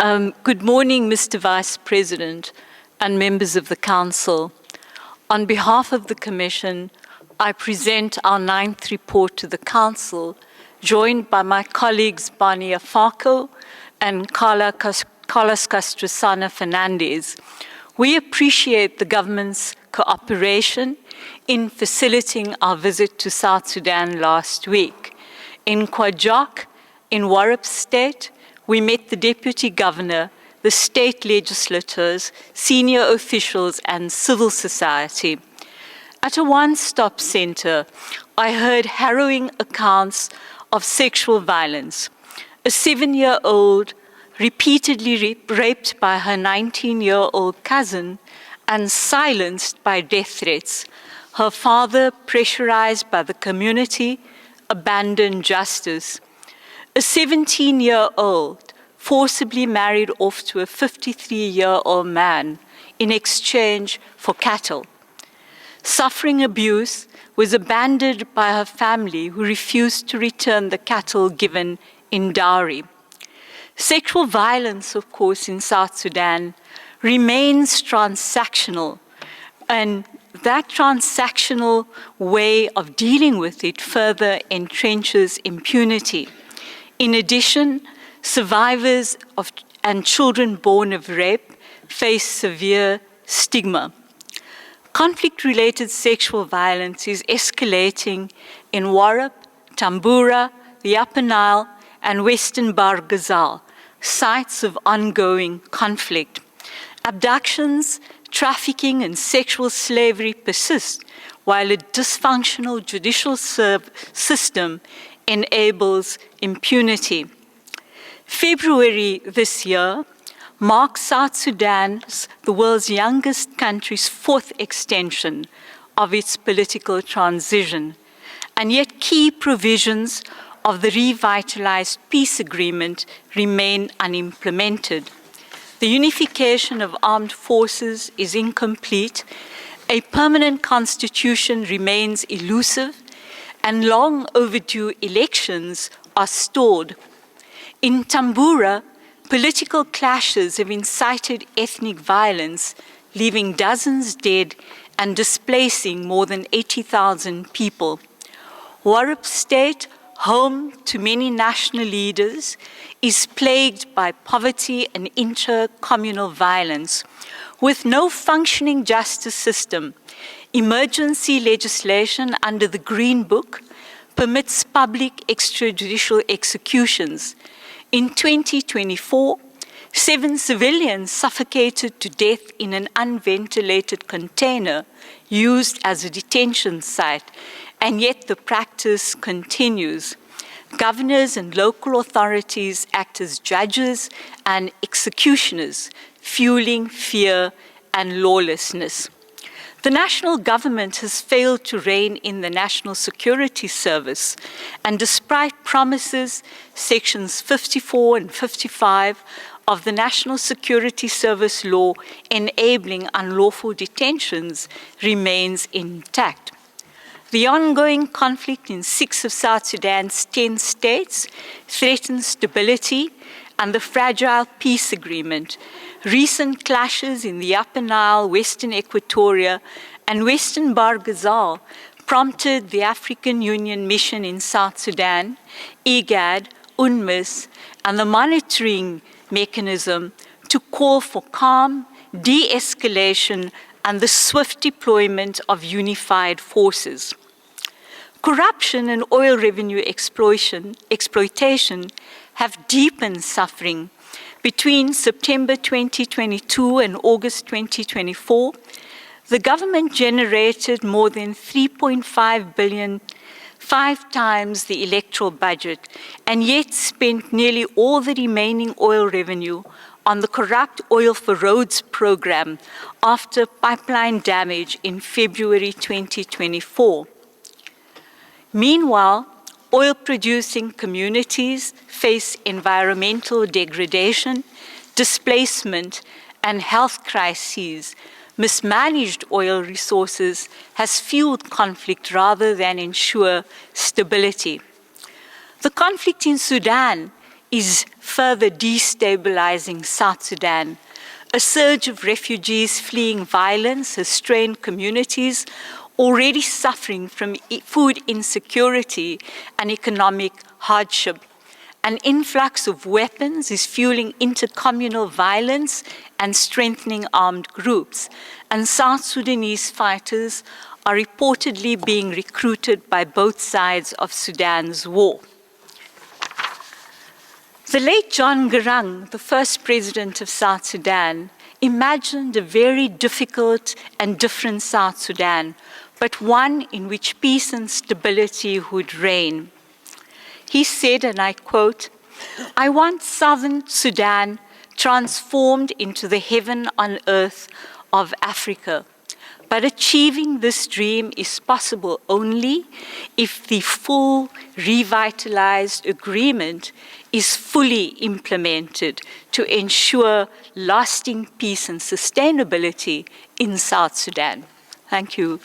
Good morning, Mr. Vice President and members of the Council. On behalf of the Commission, I present our 9th report to the Council, joined by my colleagues Bania Farco and Carlos Castrosana Fernandez. We appreciate the government's cooperation in facilitating our visit to South Sudan last week. In Kwajok, in Warrap State, we met the Deputy Governor, the state legislators, senior officials, and civil society. At a one-stop center, I heard harrowing accounts of sexual violence. A 7-year-old repeatedly raped by her 19-year-old cousin and silenced by death threats. Her father, pressurized by the community, abandoned justice. A 17-year-old forcibly married off to a 53-year-old man in exchange for cattle. Suffering abuse, was abandoned by her family who refused to return the cattle given in dowry. Sexual violence, of course, in South Sudan remains transactional, and that transactional way of dealing with it further entrenches impunity. In addition, survivors and children born of rape face severe stigma. Conflict-related sexual violence is escalating in Warrap, Tambura, the Upper Nile, and Western Bahr Ghazal, sites of ongoing conflict. Abductions, trafficking, and sexual slavery persist, while a dysfunctional judicial system enables impunity. February this year marks South Sudan's, the world's youngest country's 4th extension of its political transition, and yet key provisions of the revitalized peace agreement remain unimplemented. The unification of armed forces is incomplete, a permanent constitution remains elusive, and long overdue elections are stalled. In Tambura, political clashes have incited ethnic violence, leaving dozens dead and displacing more than 80,000 people. Warrap State, home to many national leaders, is plagued by poverty and inter-communal violence. With no functioning justice system, emergency legislation under the Green Book permits public extrajudicial executions. In 2024, 7 civilians suffocated to death in an unventilated container used as a detention site, and yet the practice continues. Governors and local authorities act as judges and executioners, fueling fear and lawlessness. The national government has failed to rein in the National Security Service, and despite promises, sections 54 and 55 of the National Security Service law enabling unlawful detentions remains intact. The ongoing conflict in 6 of South Sudan's 10 states threatens stability and the fragile peace agreement. Recent clashes in the Upper Nile, Western Equatoria, and Western Bahr Ghazal prompted the African Union Mission in South Sudan, IGAD, UNMISS, and the monitoring mechanism to call for calm, de-escalation, and the swift deployment of unified forces. Corruption and oil revenue exploitation have deepened suffering. Between September 2022 and August 2024, the government generated more than 3.5 billion, 5 times the electoral budget, and yet spent nearly all the remaining oil revenue on the corrupt Oil for Roads program after pipeline damage in February 2024. Meanwhile, oil-producing communities face environmental degradation, displacement, and health crises. Mismanaged oil resources has fueled conflict rather than ensure stability. The conflict in Sudan is further destabilizing South Sudan. A surge of refugees fleeing violence has strained communities already suffering from food insecurity and economic hardship. An influx of weapons is fueling intercommunal violence and strengthening armed groups. And South Sudanese fighters are reportedly being recruited by both sides of Sudan's war. The late John Garang, the first president of South Sudan, imagined a very difficult and different South Sudan, but one in which peace and stability would reign. He said, and I quote, "I want Southern Sudan transformed into the heaven on earth of Africa. But achieving this dream is possible only if the full revitalized agreement is fully implemented to ensure lasting peace and sustainability in South Sudan." Thank you.